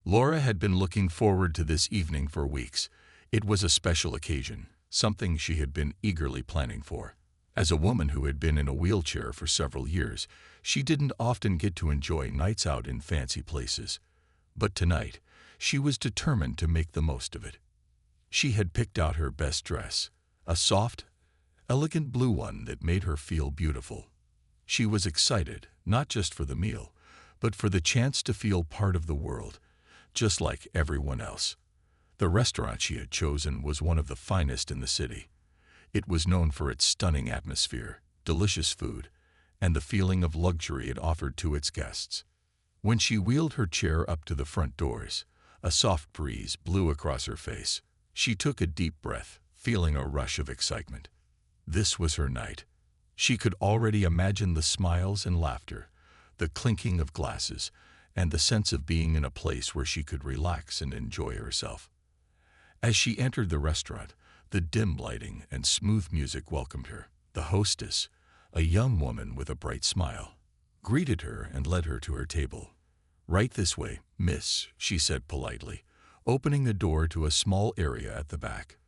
Laura had been looking forward to this evening for weeks. It was a special occasion, something she had been eagerly planning for. As a woman who had been in a wheelchair for several years, she didn't often get to enjoy nights out in fancy places. But tonight, she was determined to make the most of it. She had picked out her best dress, a soft, elegant blue one that made her feel beautiful. She was excited, not just for the meal, but for the chance to feel part of the world, just like everyone else. The restaurant she had chosen was one of the finest in the city. It was known for its stunning atmosphere, delicious food, and the feeling of luxury it offered to its guests. When she wheeled her chair up to the front doors, a soft breeze blew across her face. She took a deep breath, feeling a rush of excitement. This was her night. She could already imagine the smiles and laughter, the clinking of glasses, and the sense of being in a place where she could relax and enjoy herself. As she entered the restaurant, the dim lighting and smooth music welcomed her. The hostess, a young woman with a bright smile, greeted her and led her to her table. "Right this way, miss," she said politely, opening a door to a small area at the back.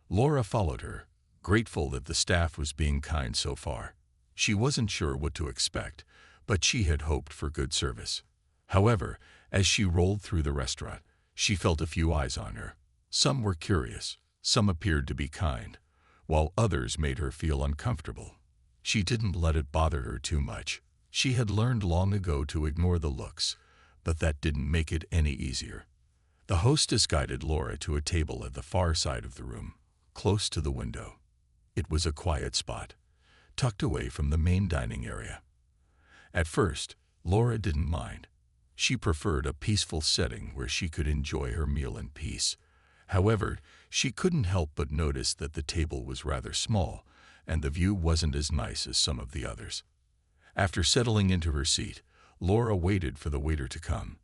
Laura followed her, grateful that the staff was being kind so far. She wasn't sure what to expect, but she had hoped for good service. However, as she rolled through the restaurant, she felt a few eyes on her. Some were curious, some appeared to be kind, while others made her feel uncomfortable. She didn't let it bother her too much. She had learned long ago to ignore the looks, but that didn't make it any easier. The hostess guided Laura to a table at the far side of the room, close to the window. It was a quiet spot, tucked away from the main dining area. At first, Laura didn't mind. She preferred a peaceful setting where she could enjoy her meal in peace. However, she couldn't help but notice that the table was rather small, and the view wasn't as nice as some of the others. After settling into her seat, Laura waited for the waiter to come.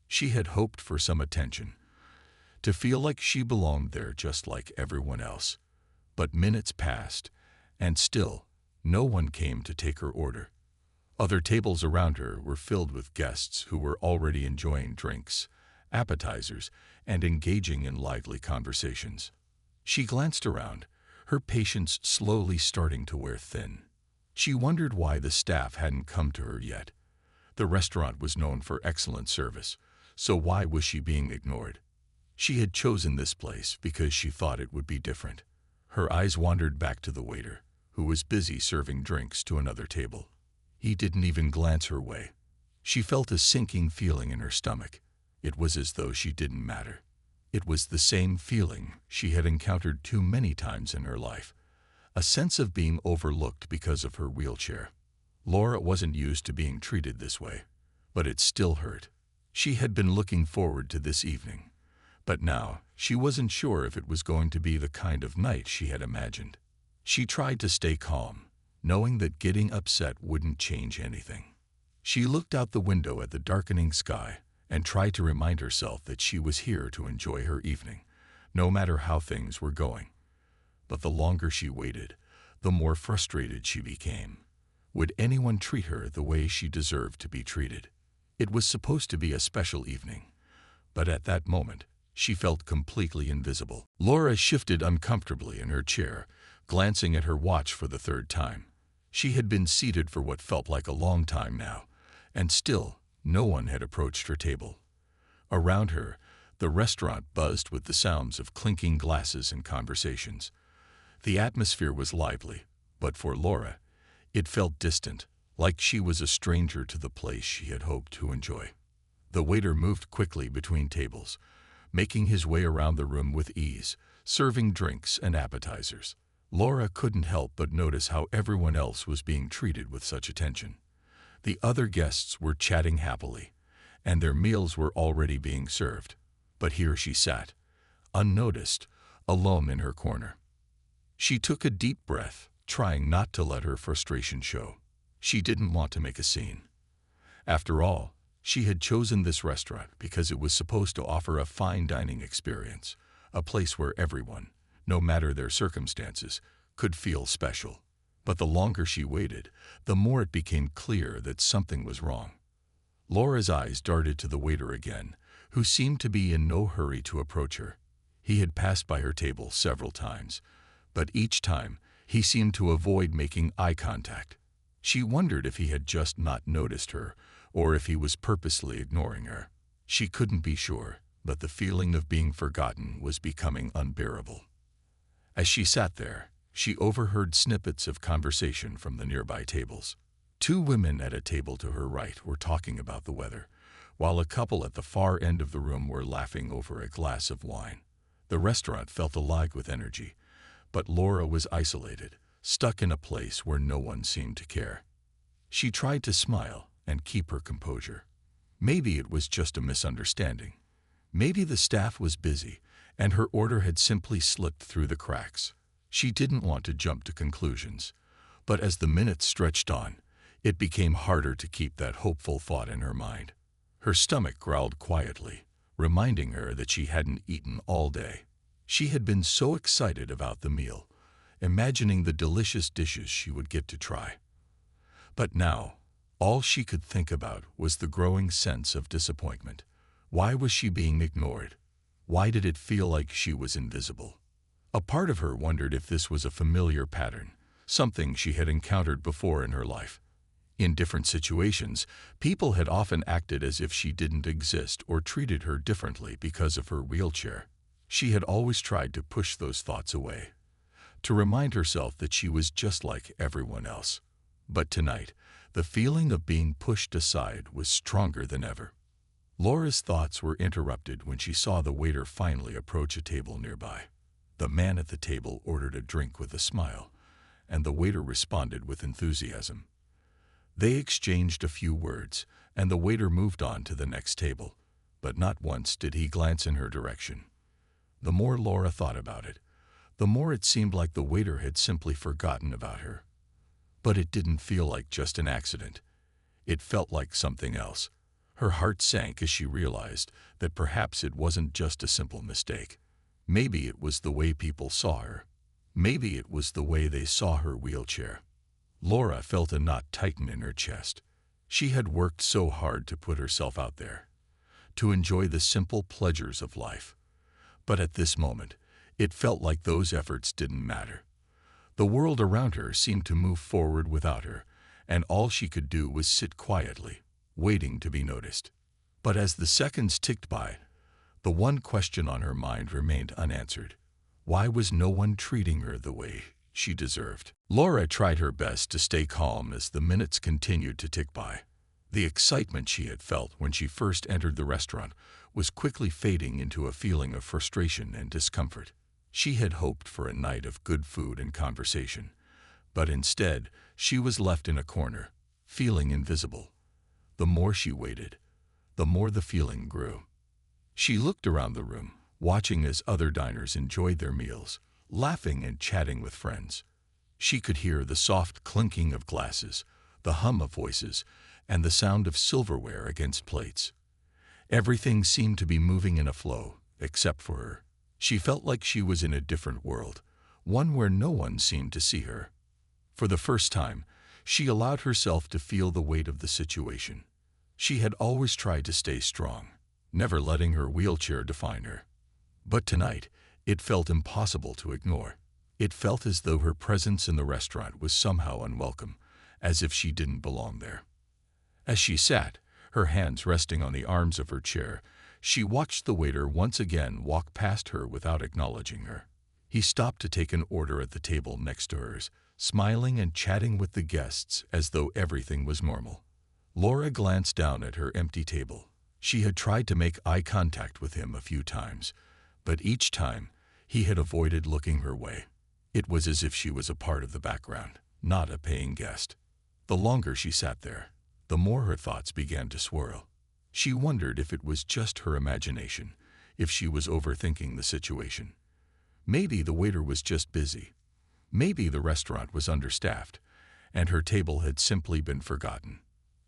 She had hoped for some attention, to feel like she belonged there just like everyone else. But minutes passed, and still, no one came to take her order. Other tables around her were filled with guests who were already enjoying drinks, appetizers, and engaging in lively conversations. She glanced around, her patience slowly starting to wear thin. She wondered why the staff hadn't come to her yet. The restaurant was known for excellent service, so why was she being ignored? She had chosen this place because she thought it would be different. Her eyes wandered back to the waiter, who was busy serving drinks to another table. He didn't even glance her way. She felt a sinking feeling in her stomach. It was as though she didn't matter. It was the same feeling she had encountered too many times in her life, a sense of being overlooked because of her wheelchair. Laura wasn't used to being treated this way, but it still hurt. She had been looking forward to this evening, but now she wasn't sure if it was going to be the kind of night she had imagined. She tried to stay calm, knowing that getting upset wouldn't change anything. She looked out the window at the darkening sky and tried to remind herself that she was here to enjoy her evening, no matter how things were going. But the longer she waited, the more frustrated she became. Would anyone treat her the way she deserved to be treated? It was supposed to be a special evening, but at that moment, she felt completely invisible. Laura shifted uncomfortably in her chair, glancing at her watch for the third time. She had been seated for what felt like a long time now, and still no one had approached her table. Around her, the restaurant buzzed with the sounds of clinking glasses and conversations. The atmosphere was lively, but for Laura, it felt distant, like she was a stranger to the place she had hoped to enjoy. The waiter moved quickly between tables, making his way around the room with ease, serving drinks and appetizers. Laura couldn't help but notice how everyone else was being treated with such attention. The other guests were chatting happily, and their meals were already being served. But here she sat, unnoticed, alone in her corner. She took a deep breath, trying not to let her frustration show. She didn't want to make a scene. After all, she had chosen this restaurant because it was supposed to offer a fine dining experience, a place where everyone, no matter their circumstances, could feel special. But the longer she waited, the more it became clear that something was wrong. Laura's eyes darted to the waiter again, who seemed to be in no hurry to approach her. He had passed by her table several times, but each time he seemed to avoid making eye contact. She wondered if he had just not noticed her, or if he was purposely ignoring her. She couldn't be sure, but the feeling of being forgotten was becoming unbearable. As she sat there, she overheard snippets of conversation from the nearby tables. Two women at a table to her right were talking about the weather, while a couple at the far end of the room were laughing over a glass of wine. The restaurant felt alive with energy, but Laura was isolated, stuck in a place where no one seemed to care. She tried to smile and keep her composure. Maybe it was just a misunderstanding. Maybe the staff was busy, and her order had simply slipped through the cracks. She didn't want to jump to conclusions, but as the minutes stretched on, it became harder to keep that hopeful thought in her mind. Her stomach growled quietly, reminding her that she hadn't eaten all day. She had been so excited about the meal, imagining the delicious dishes she would get to try. But now, all she could think about was the growing sense of disappointment. Why was she being ignored? Why did it feel like she was invisible? A part of her wondered if this was a familiar pattern, something she had encountered before in her life. In different situations, people had often acted as if she didn't exist or treated her differently because of her wheelchair. She had always tried to push those thoughts away, to remind herself that she was just like everyone else. But tonight, the feeling of being pushed aside was stronger than ever. Laura's thoughts were interrupted when she saw the waiter finally approach a table nearby. The man at the table ordered a drink with a smile, and the waiter responded with enthusiasm. They exchanged a few words, and the waiter moved on to the next table, but not once did he glance in her direction. The more Laura thought about it, the more it seemed like the waiter had simply forgotten about her. But it didn't feel like just an accident. It felt like something else. Her heart sank as she realized that perhaps it wasn't just a simple mistake. Maybe it was the way people saw her. Maybe it was the way they saw her wheelchair. Laura felt a knot tighten in her chest. She had worked so hard to put herself out there, to enjoy the simple pleasures of life. But at this moment, it felt like those efforts didn't matter. The world around her seemed to move forward without her, and all she could do was sit quietly, waiting to be noticed. But as the seconds ticked by, the one question on her mind remained unanswered. Why was no one treating her the way she deserved? Laura tried her best to stay calm as the minutes continued to tick by. The excitement she had felt when she first entered the restaurant was quickly fading into a feeling of frustration and discomfort. She had hoped for a night of good food and conversation, but instead she was left in a corner, feeling invisible. The more she waited, the more the feeling grew. She looked around the room, watching as other diners enjoyed their meals, laughing and chatting with friends. She could hear the soft clinking of glasses, the hum of voices, and the sound of silverware against plates. Everything seemed to be moving in a flow, except for her. She felt like she was in a different world, one where no one seemed to see her. For the first time, she allowed herself to feel the weight of the situation. She had always tried to stay strong, never letting her wheelchair define her. But tonight, it felt impossible to ignore. It felt as though her presence in the restaurant was somehow unwelcome, as if she didn't belong there. As she sat, her hands resting on the arms of her chair, she watched the waiter once again walk past her without acknowledging her. He stopped to take an order at the table next to hers, smiling and chatting with the guests as though everything was normal. Laura glanced down at her empty table. She had tried to make eye contact with him a few times, but each time he had avoided looking her way. It was as if she was a part of the background, not a paying guest. The longer she sat there, the more her thoughts began to swirl. She wondered if it was just her imagination, if she was overthinking the situation. Maybe the waiter was just busy. Maybe the restaurant was understaffed, and her table had simply been forgotten.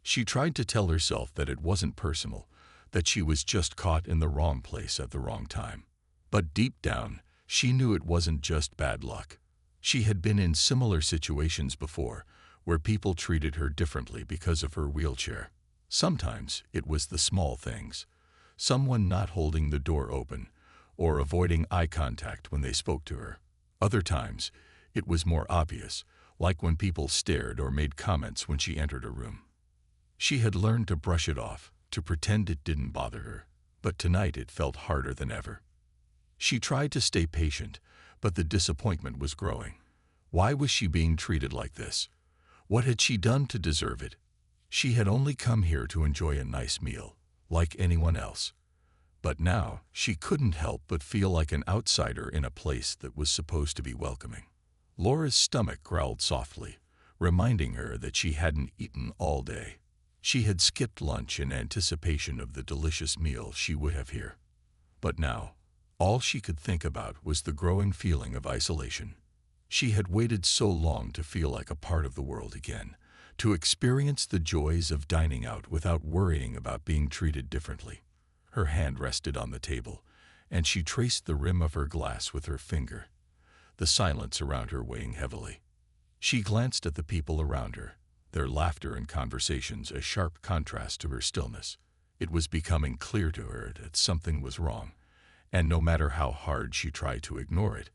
She tried to tell herself that it wasn't personal, that she was just caught in the wrong place at the wrong time. But deep down, she knew it wasn't just bad luck. She had been in similar situations before, where people treated her differently because of her wheelchair. Sometimes it was the small things, someone not holding the door open, or avoiding eye contact when they spoke to her. Other times, it was more obvious, like when people stared or made comments when she entered a room. She had learned to brush it off, to pretend it didn't bother her, but tonight it felt harder than ever. She tried to stay patient, but the disappointment was growing. Why was she being treated like this? What had she done to deserve it? She had only come here to enjoy a nice meal, like anyone else. But now, she couldn't help but feel like an outsider in a place that was supposed to be welcoming. Laura's stomach growled softly, reminding her that she hadn't eaten all day. She had skipped lunch in anticipation of the delicious meal she would have here. But now, all she could think about was the growing feeling of isolation. She had waited so long to feel like a part of the world again, to experience the joys of dining out without worrying about being treated differently. Her hand rested on the table, and she traced the rim of her glass with her finger, the silence around her weighing heavily. She glanced at the people around her, their laughter and conversations a sharp contrast to her stillness. It was becoming clear to her that something was wrong, and no matter how hard she tried to ignore it,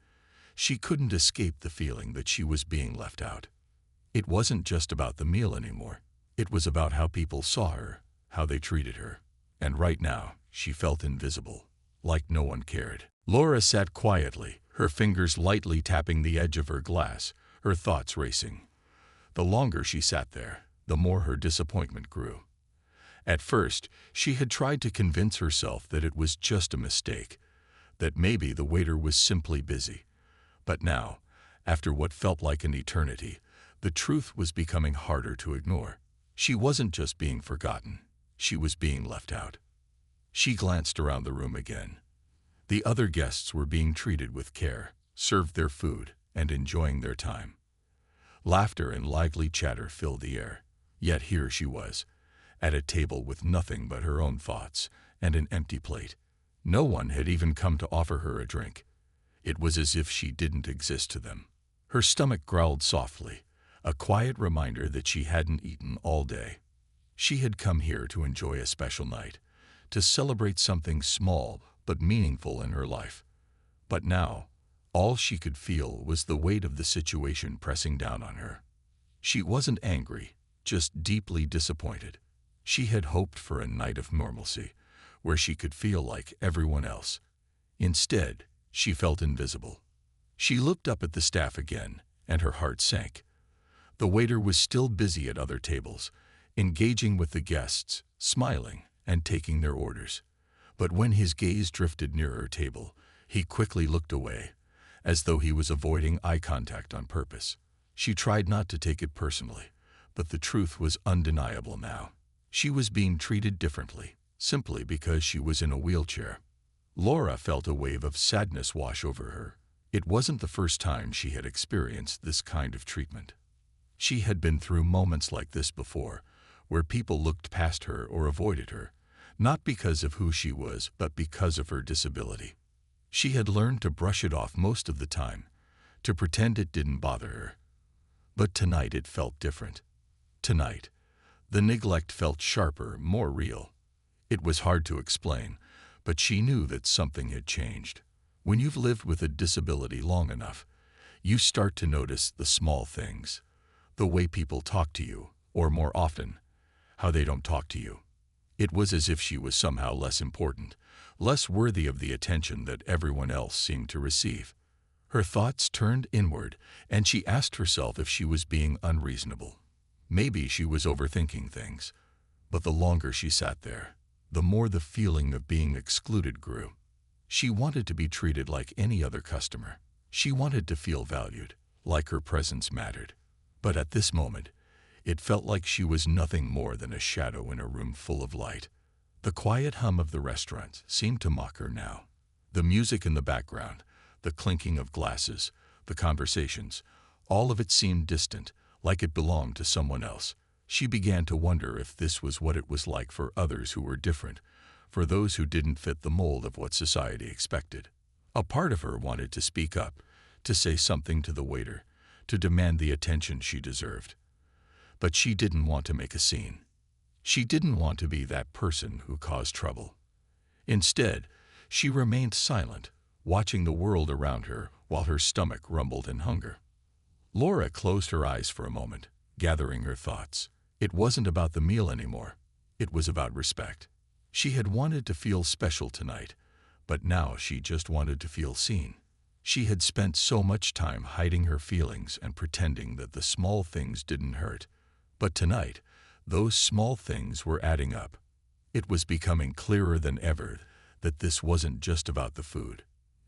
she couldn't escape the feeling that she was being left out. It wasn't just about the meal anymore. It was about how people saw her, how they treated her. And right now, she felt invisible, like no one cared. Laura sat quietly, her fingers lightly tapping the edge of her glass, her thoughts racing. The longer she sat there, the more her disappointment grew. At first, she had tried to convince herself that it was just a mistake, that maybe the waiter was simply busy. But now, after what felt like an eternity, the truth was becoming harder to ignore. She wasn't just being forgotten, she was being left out. She glanced around the room again. The other guests were being treated with care, served their food, and enjoying their time. Laughter and lively chatter filled the air. Yet here she was, at a table with nothing but her own thoughts and an empty plate. No one had even come to offer her a drink. It was as if she didn't exist to them. Her stomach growled softly, a quiet reminder that she hadn't eaten all day. She had come here to enjoy a special night, to celebrate something small but meaningful in her life. But now, all she could feel was the weight of the situation pressing down on her. She wasn't angry, just deeply disappointed. She had hoped for a night of normalcy, where she could feel like everyone else. Instead, she felt invisible. She looked up at the staff again, and her heart sank. The waiter was still busy at other tables, engaging with the guests, smiling, and taking their orders. But when his gaze drifted near her table, he quickly looked away, as though he was avoiding eye contact on purpose. She tried not to take it personally, but the truth was undeniable now. She was being treated differently, simply because she was in a wheelchair. Laura felt a wave of sadness wash over her. It wasn't the first time she had experienced this kind of treatment. She had been through moments like this before, where people looked past her or avoided her, not because of who she was, but because of her disability. She had learned to brush it off most of the time, to pretend it didn't bother her. But tonight it felt different. Tonight, the neglect felt sharper, more real. It was hard to explain, but she knew that something had changed. When you've lived with a disability long enough, you start to notice the small things, the way people talk to you, or more often, how they don't talk to you. It was as if she was somehow less important, less worthy of the attention that everyone else seemed to receive. Her thoughts turned inward, and she asked herself if she was being unreasonable. Maybe she was overthinking things, but the longer she sat there, the more the feeling of being excluded grew. She wanted to be treated like any other customer. She wanted to feel valued, like her presence mattered. But at this moment, it felt like she was nothing more than a shadow in a room full of light. The quiet hum of the restaurant seemed to mock her now. The music in the background, the clinking of glasses, the conversations, all of it seemed distant, like it belonged to someone else. She began to wonder if this was what it was like for others who were different, for those who didn't fit the mold of what society expected. A part of her wanted to speak up, to say something to the waiter, to demand the attention she deserved. But she didn't want to make a scene. She didn't want to be that person who caused trouble. Instead, she remained silent, watching the world around her while her stomach rumbled in hunger. Laura closed her eyes for a moment, gathering her thoughts. It wasn't about the meal anymore. It was about respect. She had wanted to feel special tonight, but now she just wanted to feel seen. She had spent so much time hiding her feelings and pretending that the small things didn't hurt. But tonight, those small things were adding up. It was becoming clearer than ever that this wasn't just about the food.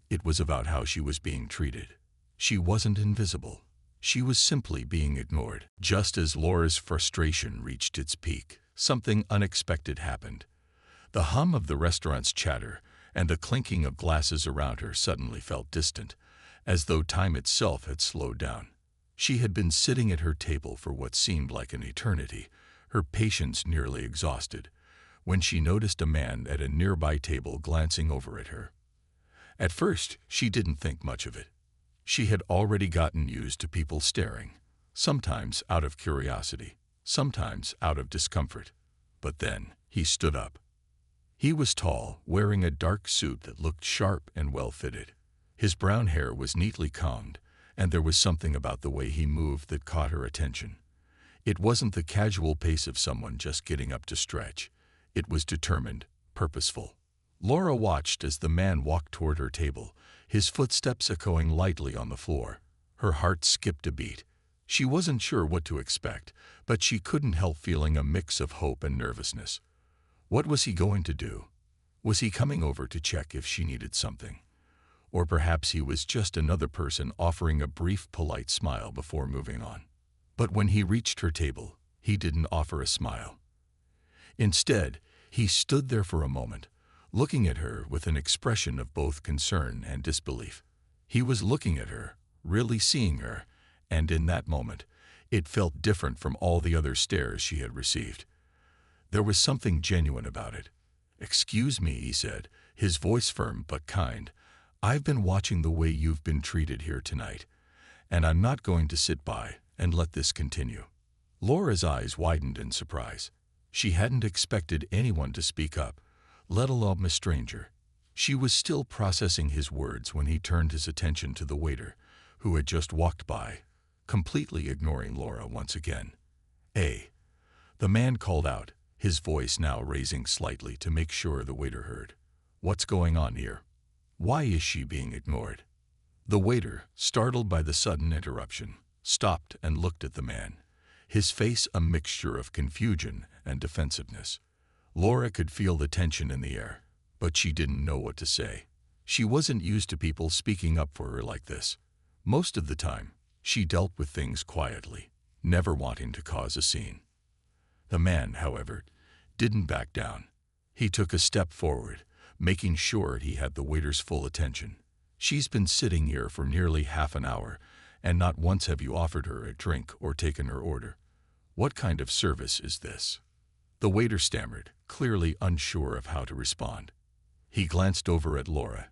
It was about how she was being treated. She wasn't invisible. She was simply being ignored. Just as Laura's frustration reached its peak, something unexpected happened. The hum of the restaurant's chatter and the clinking of glasses around her suddenly felt distant, as though time itself had slowed down. She had been sitting at her table for what seemed like an eternity, her patience nearly exhausted, when she noticed a man at a nearby table glancing over at her. At first, she didn't think much of it. She had already gotten used to people staring, sometimes out of curiosity, sometimes out of discomfort. But then, he stood up. He was tall, wearing a dark suit that looked sharp and well-fitted. His brown hair was neatly combed, and there was something about the way he moved that caught her attention. It wasn't the casual pace of someone just getting up to stretch. It was determined, purposeful. Laura watched as the man walked toward her table, his footsteps echoing lightly on the floor. Her heart skipped a beat. She wasn't sure what to expect, but she couldn't help feeling a mix of hope and nervousness. What was he going to do? Was he coming over to check if she needed something? Or perhaps he was just another person offering a brief, polite smile before moving on. But when he reached her table, he didn't offer a smile. Instead, he stood there for a moment, looking at her with an expression of both concern and disbelief. He was looking at her, really seeing her, and in that moment, it felt different from all the other stares she had received. There was something genuine about it. "Excuse me," he said, his voice firm but kind. "I've been watching the way you've been treated here tonight, and I'm not going to sit by and let this continue." Laura's eyes widened in surprise. She hadn't expected anyone to speak up, let alone a stranger. She was still processing his words when he turned his attention to the waiter, who had just walked by, completely ignoring Laura once again. The man called out, his voice now raising slightly to make sure the waiter heard. "What's going on here? Why is she being ignored?" The waiter, startled by the sudden interruption, stopped and looked at the man, his face a mixture of confusion and defensiveness. Laura could feel the tension in the air, but she didn't know what to say. She wasn't used to people speaking up for her like this. Most of the time, she dealt with things quietly, never wanting to cause a scene. The man, however, didn't back down. He took a step forward, making sure he had the waiter's full attention. "She's been sitting here for nearly half an hour, and not once have you offered her a drink or taken her order. What kind of service is this?" The waiter stammered, clearly unsure of how to respond. He glanced over at Laura,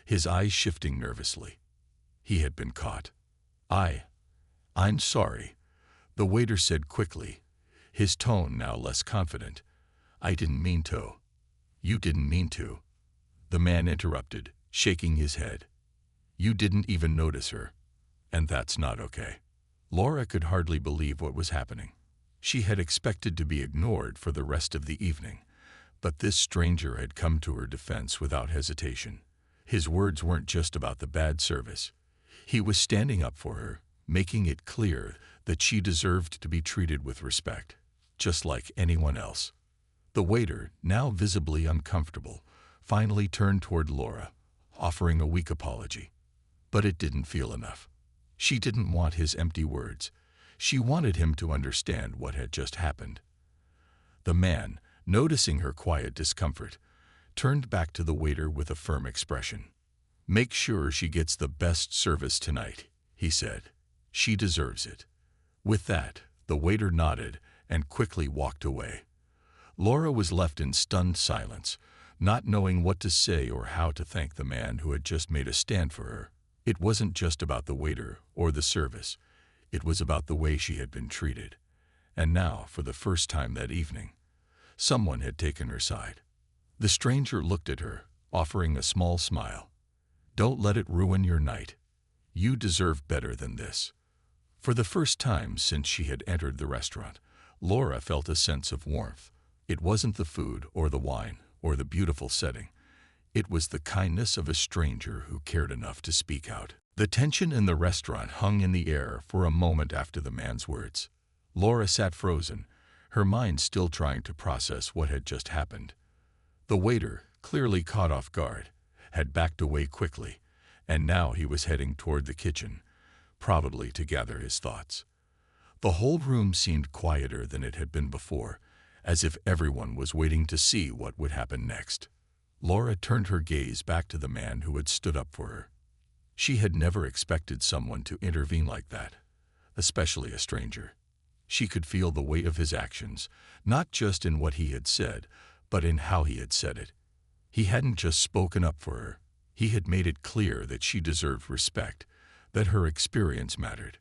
his eyes shifting nervously. He had been caught. I'm sorry," the waiter said quickly, his tone now less confident. "I didn't mean to." "You didn't mean to," the man interrupted, shaking his head. "You didn't even notice her, and that's not okay." Laura could hardly believe what was happening. She had expected to be ignored for the rest of the evening, but this stranger had come to her defense without hesitation. His words weren't just about the bad service. He was standing up for her, making it clear that she deserved to be treated with respect, just like anyone else. The waiter, now visibly uncomfortable, finally turned toward Laura, offering a weak apology. But it didn't feel enough. She didn't want his empty words. She wanted him to understand what had just happened. The man, noticing her quiet discomfort, turned back to the waiter with a firm expression. "Make sure she gets the best service tonight," he said. "She deserves it." With that, the waiter nodded and quickly walked away. Laura was left in stunned silence, not knowing what to say or how to thank the man who had just made a stand for her. It wasn't just about the waiter or the service. It was about the way she had been treated. And now, for the first time that evening, someone had taken her side. The stranger looked at her, offering a small smile. "Don't let it ruin your night. You deserve better than this." For the first time since she had entered the restaurant, Laura felt a sense of warmth. It wasn't the food or the wine or the beautiful setting. It was the kindness of a stranger who cared enough to speak out. The tension in the restaurant hung in the air for a moment after the man's words. Laura sat frozen, her mind still trying to process what had just happened. The waiter, clearly caught off guard, had backed away quickly, and now he was heading toward the kitchen, probably to gather his thoughts. The whole room seemed quieter than it had been before, as if everyone was waiting to see what would happen next. Laura turned her gaze back to the man who had stood up for her. She had never expected someone to intervene like that, especially a stranger. She could feel the weight of his actions, not just in what he had said, but in how he had said it. He hadn't just spoken up for her. He had made it clear that she deserved respect, that her experience mattered.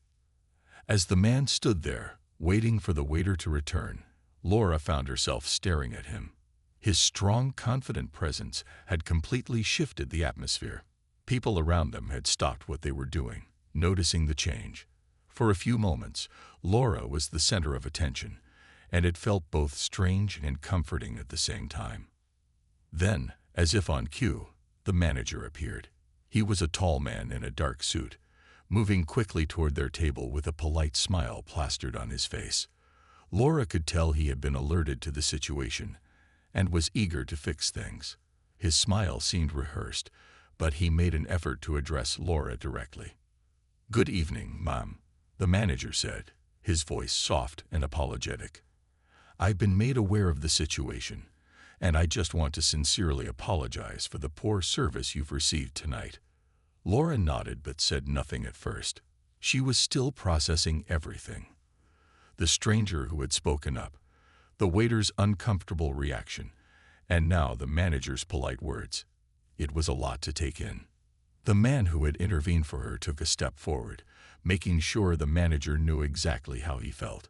As the man stood there, waiting for the waiter to return, Laura found herself staring at him. His strong, confident presence had completely shifted the atmosphere. People around them had stopped what they were doing, noticing the change. For a few moments, Laura was the center of attention, and it felt both strange and comforting at the same time. Then, as if on cue, the manager appeared. He was a tall man in a dark suit, moving quickly toward their table with a polite smile plastered on his face. Laura could tell he had been alerted to the situation and was eager to fix things. His smile seemed rehearsed, but he made an effort to address Laura directly. "Good evening, Mom," the manager said, his voice soft and apologetic. "I've been made aware of the situation, and I just want to sincerely apologize for the poor service you've received tonight." Laura nodded but said nothing at first. She was still processing everything. The stranger who had spoken up, the waiter's uncomfortable reaction, and now the manager's polite words. It was a lot to take in. The man who had intervened for her took a step forward, making sure the manager knew exactly how he felt.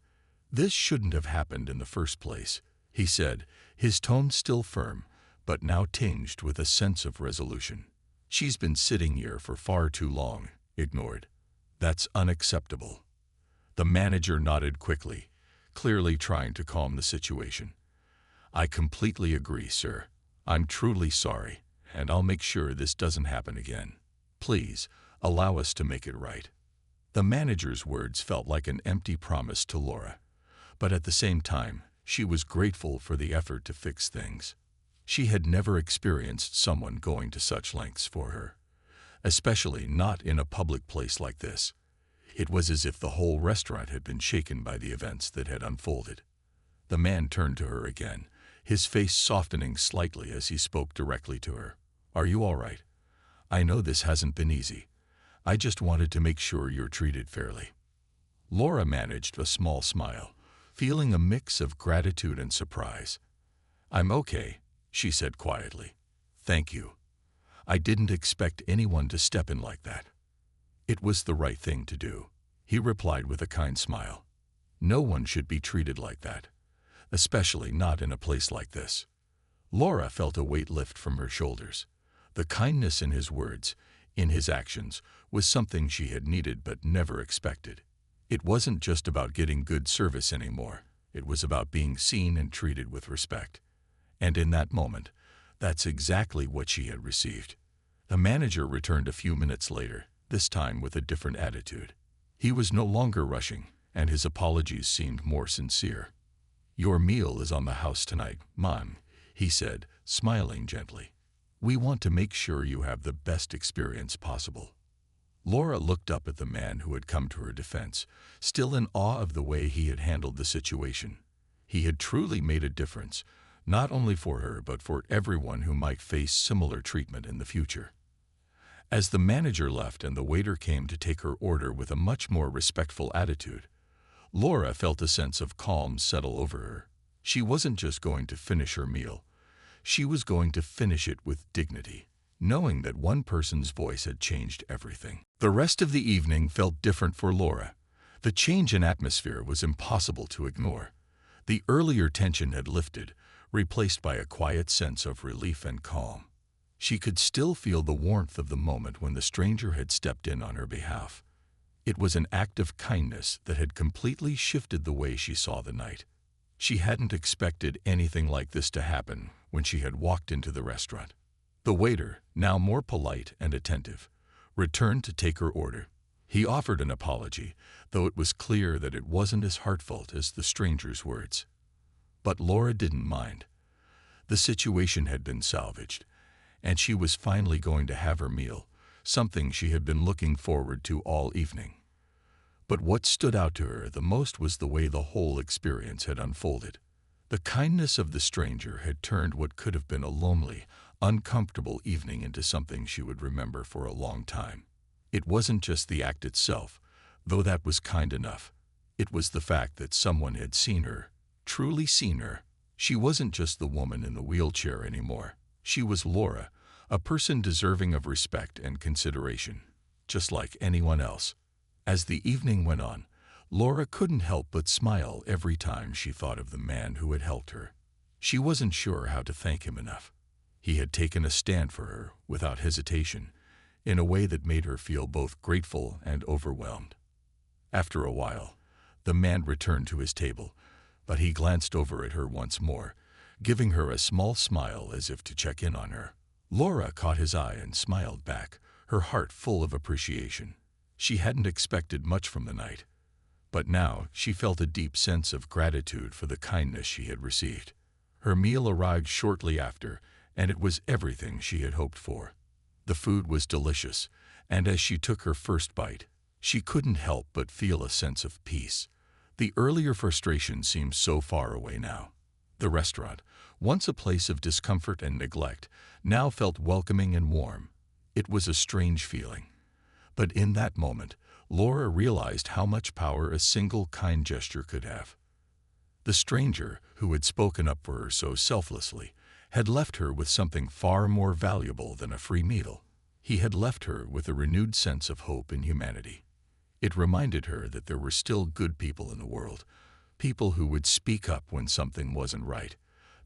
"This shouldn't have happened in the first place," he said, his tone still firm, but now tinged with a sense of resolution. "She's been sitting here for far too long, ignored. That's unacceptable." The manager nodded quickly, clearly trying to calm the situation. "I completely agree, sir. I'm truly sorry, and I'll make sure this doesn't happen again. Please, allow us to make it right." The manager's words felt like an empty promise to Laura, but at the same time, she was grateful for the effort to fix things. She had never experienced someone going to such lengths for her, especially not in a public place like this. It was as if the whole restaurant had been shaken by the events that had unfolded. The man turned to her again, his face softening slightly as he spoke directly to her. "Are you all right? I know this hasn't been easy. I just wanted to make sure you're treated fairly." Laura managed a small smile, feeling a mix of gratitude and surprise. "I'm okay," she said quietly. "Thank you. I didn't expect anyone to step in like that." "It was the right thing to do," he replied with a kind smile. "No one should be treated like that, especially not in a place like this." Laura felt a weight lift from her shoulders. The kindness in his words, in his actions, was something she had needed but never expected. It wasn't just about getting good service anymore. It was about being seen and treated with respect. And in that moment, that's exactly what she had received. The manager returned a few minutes later, this time with a different attitude. He was no longer rushing, and his apologies seemed more sincere. "Your meal is on the house tonight, Mom," he said, smiling gently. "We want to make sure you have the best experience possible." Laura looked up at the man who had come to her defense, still in awe of the way he had handled the situation. He had truly made a difference, not only for her but for everyone who might face similar treatment in the future. As the manager left and the waiter came to take her order with a much more respectful attitude, Laura felt a sense of calm settle over her. She wasn't just going to finish her meal. She was going to finish it with dignity, knowing that one person's voice had changed everything. The rest of the evening felt different for Laura. The change in atmosphere was impossible to ignore. The earlier tension had lifted, replaced by a quiet sense of relief and calm. She could still feel the warmth of the moment when the stranger had stepped in on her behalf. It was an act of kindness that had completely shifted the way she saw the night. She hadn't expected anything like this to happen when she had walked into the restaurant. The waiter, now more polite and attentive, returned to take her order. He offered an apology, though it was clear that it wasn't as heartfelt as the stranger's words. But Laura didn't mind. The situation had been salvaged, and she was finally going to have her meal, something she had been looking forward to all evening. But what stood out to her the most was the way the whole experience had unfolded. The kindness of the stranger had turned what could have been a lonely, uncomfortable evening into something she would remember for a long time. It wasn't just the act itself, though that was kind enough. It was the fact that someone had seen her, truly seen her. She wasn't just the woman in the wheelchair anymore. She was Laura, a person deserving of respect and consideration, just like anyone else. As the evening went on, Laura couldn't help but smile every time she thought of the man who had helped her. She wasn't sure how to thank him enough. He had taken a stand for her without hesitation, in a way that made her feel both grateful and overwhelmed. After a while, the man returned to his table, but he glanced over at her once more, giving her a small smile as if to check in on her. Laura caught his eye and smiled back, her heart full of appreciation. She hadn't expected much from the night, but now she felt a deep sense of gratitude for the kindness she had received. Her meal arrived shortly after, and it was everything she had hoped for. The food was delicious, and as she took her first bite, she couldn't help but feel a sense of peace. The earlier frustration seemed so far away now. The restaurant, once a place of discomfort and neglect, now felt welcoming and warm. It was a strange feeling. But in that moment, Laura realized how much power a single kind gesture could have. The stranger, who had spoken up for her so selflessly, had left her with something far more valuable than a free meal. He had left her with a renewed sense of hope in humanity. It reminded her that there were still good people in the world, people who would speak up when something wasn't right,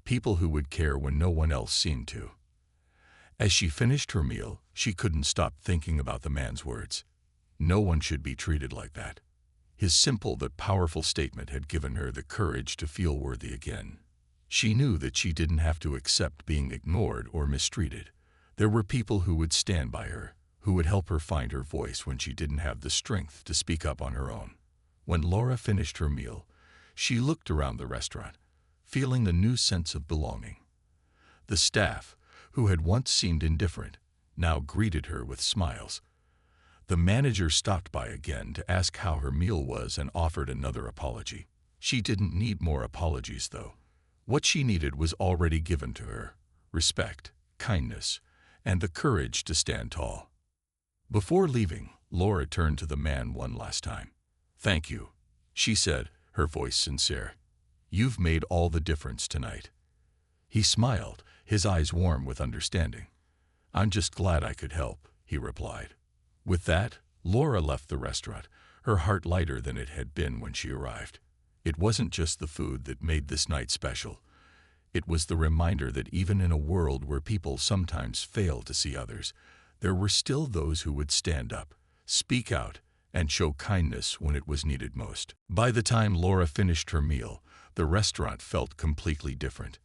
people who would care when no one else seemed to. As she finished her meal, she couldn't stop thinking about the man's words. No one should be treated like that. His simple but powerful statement had given her the courage to feel worthy again. She knew that she didn't have to accept being ignored or mistreated. There were people who would stand by her, who would help her find her voice when she didn't have the strength to speak up on her own. When Laura finished her meal, she looked around the restaurant, feeling a new sense of belonging. The staff, who had once seemed indifferent, now greeted her with smiles. The manager stopped by again to ask how her meal was and offered another apology. She didn't need more apologies, though. What she needed was already given to her: respect, kindness, and the courage to stand tall. Before leaving, Laura turned to the man one last time. "Thank you," she said, her voice sincere. "You've made all the difference tonight." He smiled, his eyes warm with understanding. "I'm just glad I could help," he replied. With that, Laura left the restaurant, her heart lighter than it had been when she arrived. It wasn't just the food that made this night special. It was the reminder that even in a world where people sometimes fail to see others, there were still those who would stand up, speak out, and show kindness when it was needed most. By the time Laura finished her meal, the restaurant felt completely different.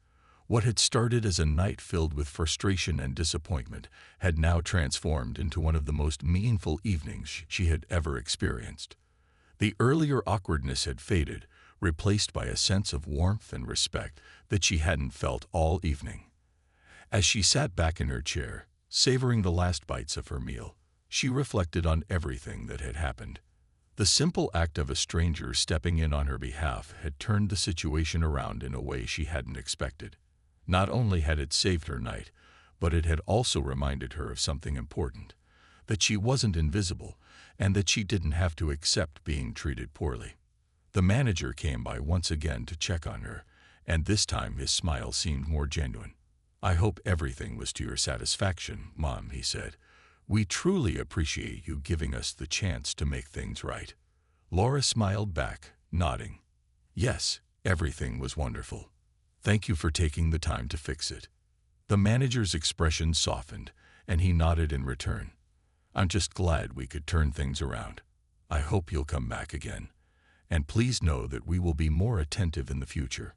What had started as a night filled with frustration and disappointment had now transformed into one of the most meaningful evenings she had ever experienced. The earlier awkwardness had faded, replaced by a sense of warmth and respect that she hadn't felt all evening. As she sat back in her chair, savoring the last bites of her meal, she reflected on everything that had happened. The simple act of a stranger stepping in on her behalf had turned the situation around in a way she hadn't expected. Not only had it saved her night, but it had also reminded her of something important: that she wasn't invisible, and that she didn't have to accept being treated poorly. The manager came by once again to check on her, and this time his smile seemed more genuine. "I hope everything was to your satisfaction, Mom," he said. "We truly appreciate you giving us the chance to make things right." Laura smiled back, nodding. "Yes, everything was wonderful. Thank you for taking the time to fix it." The manager's expression softened, and he nodded in return. "I'm just glad we could turn things around. I hope you'll come back again. And please know that we will be more attentive in the future."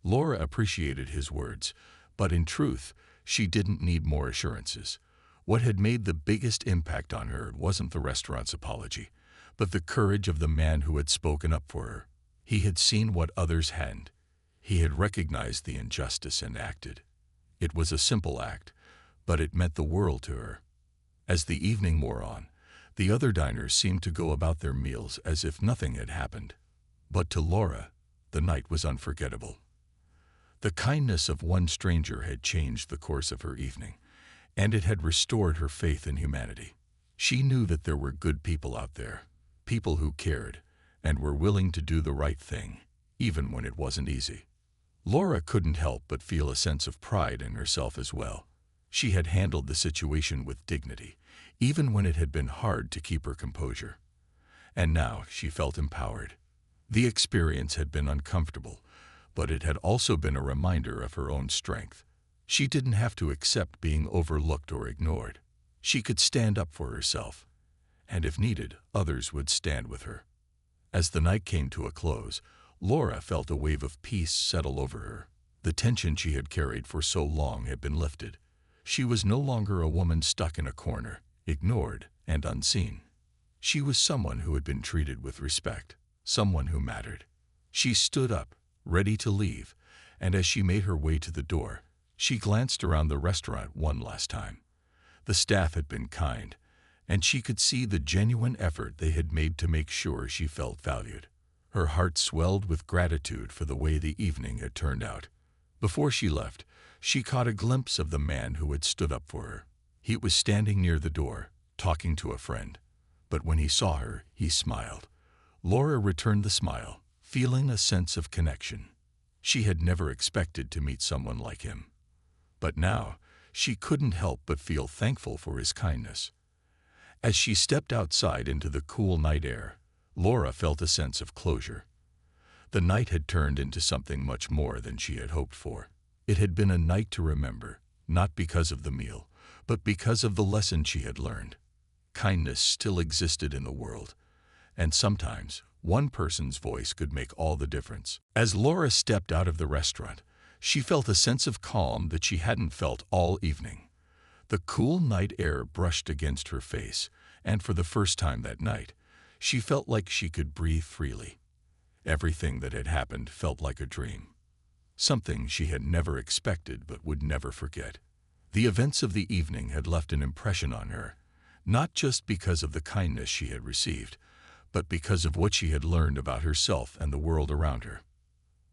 Laura appreciated his words, but in truth, she didn't need more assurances. What had made the biggest impact on her wasn't the restaurant's apology, but the courage of the man who had spoken up for her. He had seen what others hadn't. He had recognized the injustice and acted. It was a simple act, but it meant the world to her. As the evening wore on, the other diners seemed to go about their meals as if nothing had happened. But to Laura, the night was unforgettable. The kindness of one stranger had changed the course of her evening, and it had restored her faith in humanity. She knew that there were good people out there, people who cared, and were willing to do the right thing, even when it wasn't easy. Laura couldn't help but feel a sense of pride in herself as well. She had handled the situation with dignity, even when it had been hard to keep her composure. And now she felt empowered. The experience had been uncomfortable, but it had also been a reminder of her own strength. She didn't have to accept being overlooked or ignored. She could stand up for herself, and if needed, others would stand with her. As the night came to a close, Laura felt a wave of peace settle over her. The tension she had carried for so long had been lifted. She was no longer a woman stuck in a corner, ignored and unseen. She was someone who had been treated with respect, someone who mattered. She stood up, ready to leave, and as she made her way to the door, she glanced around the restaurant one last time. The staff had been kind, and she could see the genuine effort they had made to make sure she felt valued. Her heart swelled with gratitude for the way the evening had turned out. Before she left, she caught a glimpse of the man who had stood up for her. He was standing near the door, talking to a friend. But when he saw her, he smiled. Laura returned the smile, feeling a sense of connection. She had never expected to meet someone like him. But now, she couldn't help but feel thankful for his kindness. As she stepped outside into the cool night air, Laura felt a sense of closure. The night had turned into something much more than she had hoped for. It had been a night to remember, not because of the meal, but because of the lesson she had learned. Kindness still existed in the world, and sometimes one person's voice could make all the difference. As Laura stepped out of the restaurant, she felt a sense of calm that she hadn't felt all evening. The cool night air brushed against her face, and for the first time that night, she felt like she could breathe freely. Everything that had happened felt like a dream, something she had never expected but would never forget. The events of the evening had left an impression on her, not just because of the kindness she had received, but because of what she had learned about herself and the world around her.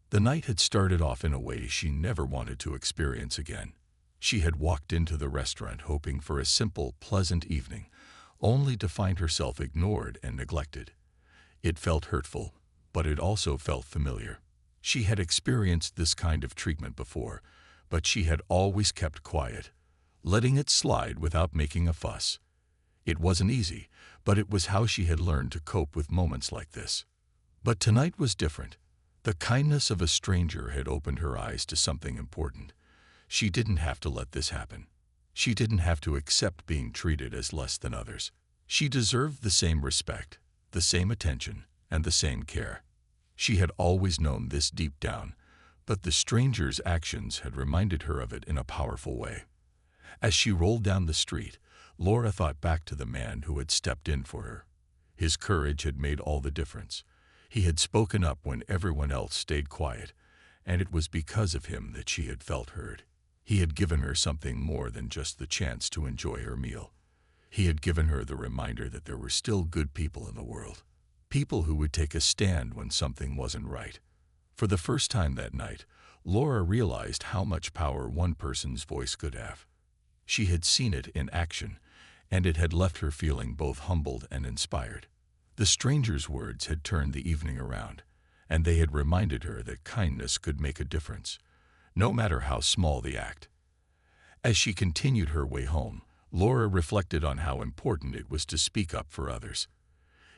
The night had started off in a way she never wanted to experience again. She had walked into the restaurant hoping for a simple, pleasant evening, only to find herself ignored and neglected. It felt hurtful, but it also felt familiar. She had experienced this kind of treatment before, but she had always kept quiet, letting it slide without making a fuss. It wasn't easy, but it was how she had learned to cope with moments like this. But tonight was different. The kindness of a stranger had opened her eyes to something important. She didn't have to let this happen. She didn't have to accept being treated as less than others. She deserved the same respect, the same attention, and the same care. She had always known this deep down, but the stranger's actions had reminded her of it in a powerful way. As she rolled down the street, Laura thought back to the man who had stepped in for her. His courage had made all the difference. He had spoken up when everyone else stayed quiet, and it was because of him that she had felt heard. He had given her something more than just the chance to enjoy her meal. He had given her the reminder that there were still good people in the world, people who would take a stand when something wasn't right. For the first time that night, Laura realized how much power one person's voice could have. She had seen it in action, and it had left her feeling both humbled and inspired. The stranger's words had turned the evening around, and they had reminded her that kindness could make a difference, no matter how small the act. As she continued her way home, Laura reflected on how important it was to speak up for others.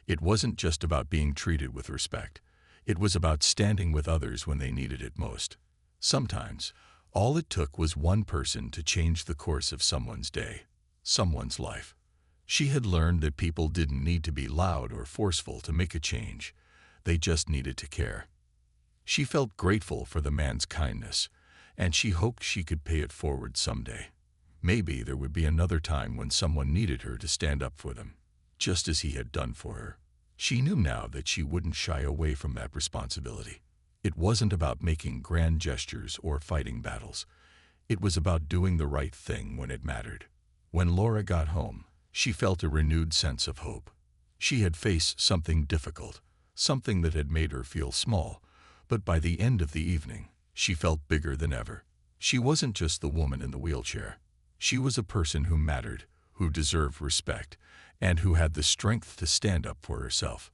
It wasn't just about being treated with respect. It was about standing with others when they needed it most. Sometimes, all it took was one person to change the course of someone's day, someone's life. She had learned that people didn't need to be loud or forceful to make a change. They just needed to care. She felt grateful for the man's kindness, and she hoped she could pay it forward someday. Maybe there would be another time when someone needed her to stand up for them, just as he had done for her. She knew now that she wouldn't shy away from that responsibility. It wasn't about making grand gestures or fighting battles. It was about doing the right thing when it mattered. When Laura got home, she felt a renewed sense of hope. She had faced something difficult, something that had made her feel small, but by the end of the evening, she felt bigger than ever. She wasn't just the woman in the wheelchair. She was a person who mattered, who deserved respect, and who had the strength to stand up for herself.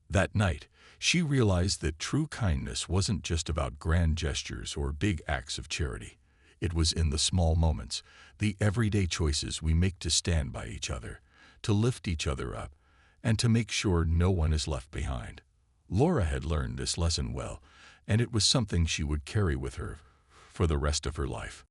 That night, she realized that true kindness wasn't just about grand gestures or big acts of charity. It was in the small moments, the everyday choices we make to stand by each other, to lift each other up, and to make sure no one is left behind. Laura had learned this lesson well, and it was something she would carry with her for the rest of her life.